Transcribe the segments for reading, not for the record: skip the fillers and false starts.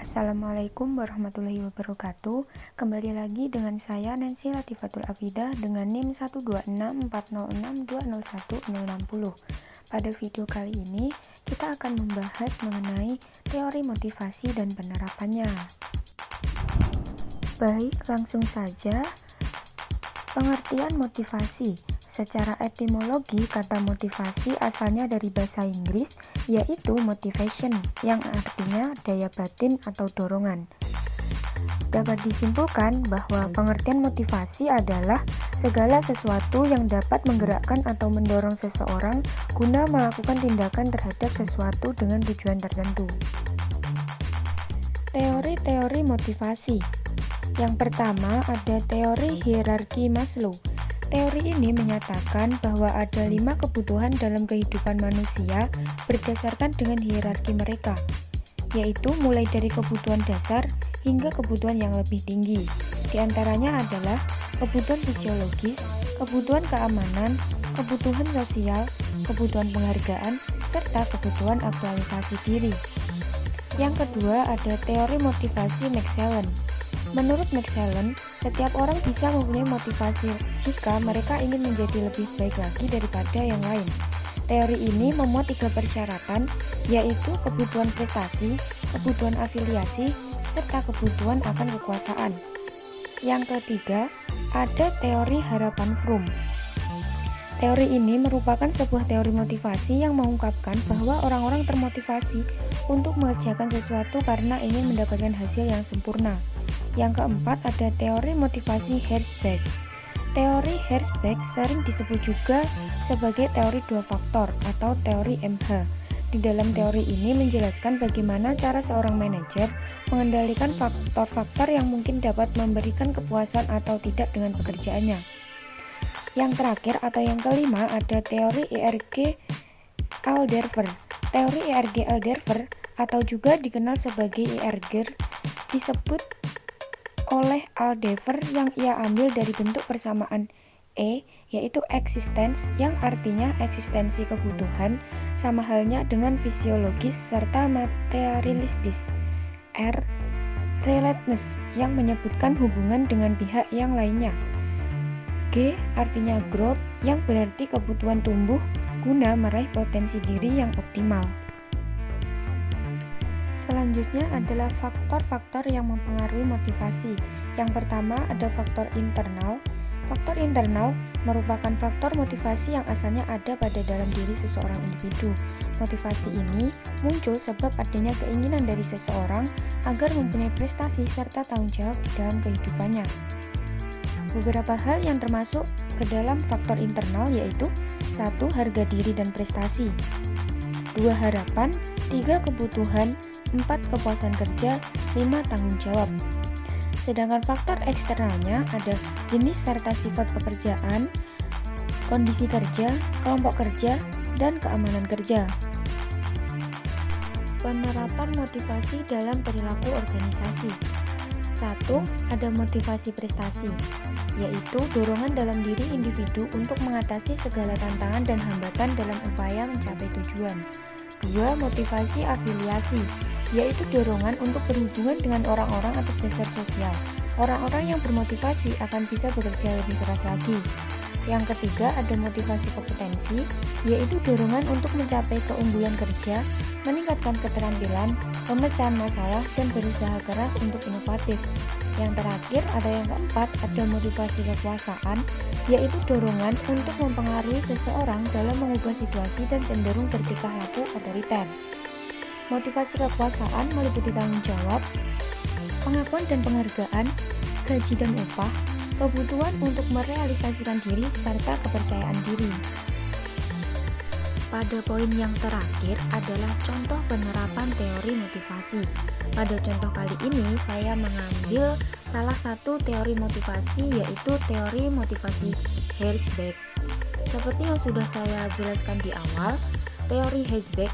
Assalamualaikum warahmatullahi wabarakatuh. Kembali lagi dengan saya Nancy Latifatul Afidah dengan NIM 12640620160. Pada video kali ini kita akan membahas mengenai teori motivasi dan penerapannya. Baik, langsung saja. Pengertian motivasi. Secara etimologi, kata motivasi asalnya dari bahasa Inggris, yaitu motivation, yang artinya daya batin atau dorongan. Dapat disimpulkan bahwa pengertian motivasi adalah segala sesuatu yang dapat menggerakkan atau mendorong seseorang guna melakukan tindakan terhadap sesuatu dengan tujuan tertentu. Teori-teori motivasi. Yang pertama ada teori hierarki Maslow. Teori ini menyatakan bahwa ada 5 kebutuhan dalam kehidupan manusia berdasarkan dengan hierarki mereka, yaitu mulai dari kebutuhan dasar hingga kebutuhan yang lebih tinggi. Di antaranya adalah kebutuhan fisiologis, kebutuhan keamanan, kebutuhan sosial, kebutuhan penghargaan, serta kebutuhan aktualisasi diri. Yang kedua ada teori motivasi Maclellan. Menurut Maclellan, setiap orang bisa mempunyai motivasi jika mereka ingin menjadi lebih baik lagi daripada yang lain. Teori ini memuat 3 persyaratan, yaitu kebutuhan prestasi, kebutuhan afiliasi, serta kebutuhan akan kekuasaan. Yang ketiga, ada teori harapan Fromm. Teori ini merupakan sebuah teori motivasi yang mengungkapkan bahwa orang-orang termotivasi untuk mengerjakan sesuatu karena ingin mendapatkan hasil yang sempurna. Yang keempat ada teori motivasi Herzberg. Teori Herzberg sering disebut juga sebagai teori 2 faktor atau teori MH. Di dalam teori ini menjelaskan bagaimana cara seorang manajer mengendalikan faktor-faktor yang mungkin dapat memberikan kepuasan atau tidak dengan pekerjaannya. Yang terakhir atau yang kelima ada teori ERG Alderfer. Teori ERG Alderfer atau juga dikenal sebagai ERGer disebut oleh Alderfer yang ia ambil dari bentuk persamaan E, yaitu existence yang artinya eksistensi kebutuhan, sama halnya dengan fisiologis serta materialistis. R, relatedness yang menyebutkan hubungan dengan pihak yang lainnya. G artinya growth yang berarti kebutuhan tumbuh guna meraih potensi diri yang optimal. Selanjutnya adalah faktor-faktor yang mempengaruhi motivasi. Yang pertama ada faktor internal. Faktor internal merupakan faktor motivasi yang asalnya ada pada dalam diri seseorang individu. Motivasi ini muncul sebab adanya keinginan dari seseorang agar mempunyai prestasi serta tanggung jawab dalam kehidupannya. Beberapa hal yang termasuk ke dalam faktor internal yaitu 1. Harga diri dan prestasi, 2. Harapan, 3. Kebutuhan, 4. Kepuasan kerja, 5. Tanggung jawab. Sedangkan faktor eksternalnya ada jenis serta sifat pekerjaan, kondisi kerja, kelompok kerja, dan keamanan kerja. Penerapan motivasi dalam perilaku organisasi. 1. Ada motivasi prestasi, yaitu dorongan dalam diri individu untuk mengatasi segala tantangan dan hambatan dalam upaya mencapai tujuan. 2. Motivasi afiliasi, yaitu dorongan untuk berhubungan dengan orang-orang atas dasar sosial. Orang-orang yang bermotivasi akan bisa bekerja lebih keras lagi. Yang ketiga ada motivasi kompetensi, yaitu dorongan untuk mencapai keunggulan kerja, meningkatkan keterampilan, pemecahan masalah, dan berusaha keras untuk inovatif. Yang terakhir ada yang keempat ada motivasi kekuasaan, yaitu dorongan untuk mempengaruhi seseorang dalam mengubah situasi dan cenderung bertingkah laku otoriter. Motivasi kekuasaan meliputi tanggung jawab, pengakuan dan penghargaan, gaji dan upah, kebutuhan untuk merealisasikan diri, serta kepercayaan diri. Pada poin yang terakhir adalah contoh penerapan teori motivasi. Pada contoh kali ini saya mengambil salah satu teori motivasi yaitu teori motivasi Herzberg. Seperti yang sudah saya jelaskan di awal, teori Herzberg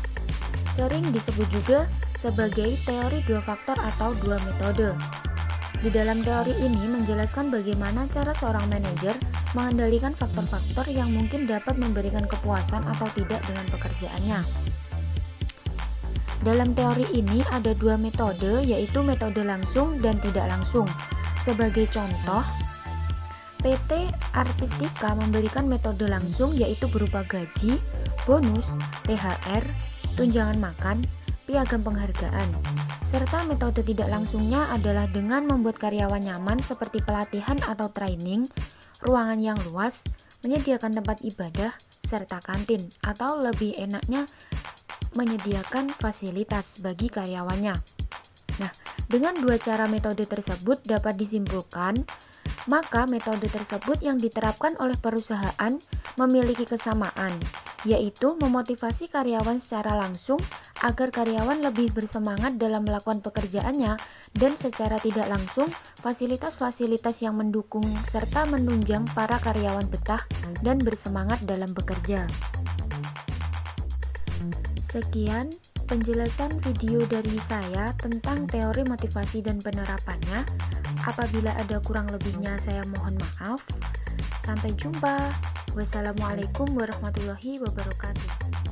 sering disebut juga sebagai teori 2 faktor atau 2 metode. Di dalam teori ini menjelaskan bagaimana cara seorang manajer mengendalikan faktor-faktor yang mungkin dapat memberikan kepuasan atau tidak dengan pekerjaannya. Dalam teori ini ada dua metode, yaitu metode langsung dan tidak langsung. Sebagai contoh, PT Artistika memberikan metode langsung yaitu berupa gaji, bonus, THR, tunjangan makan, piagam penghargaan. Serta metode tidak langsungnya adalah dengan membuat karyawan nyaman seperti pelatihan atau training, ruangan yang luas, menyediakan tempat ibadah, serta kantin, atau lebih enaknya menyediakan fasilitas bagi karyawannya. Nah, dengan dua cara metode tersebut dapat disimpulkan, maka metode tersebut yang diterapkan oleh perusahaan memiliki kesamaan, yaitu memotivasi karyawan secara langsung agar karyawan lebih bersemangat dalam melakukan pekerjaannya, dan secara tidak langsung fasilitas-fasilitas yang mendukung serta menunjang para karyawan betah dan bersemangat dalam bekerja. Sekian penjelasan video dari saya tentang teori motivasi dan penerapannya. Apabila ada kurang lebihnya saya mohon maaf. Sampai jumpa. Wassalamualaikum warahmatullahi wabarakatuh.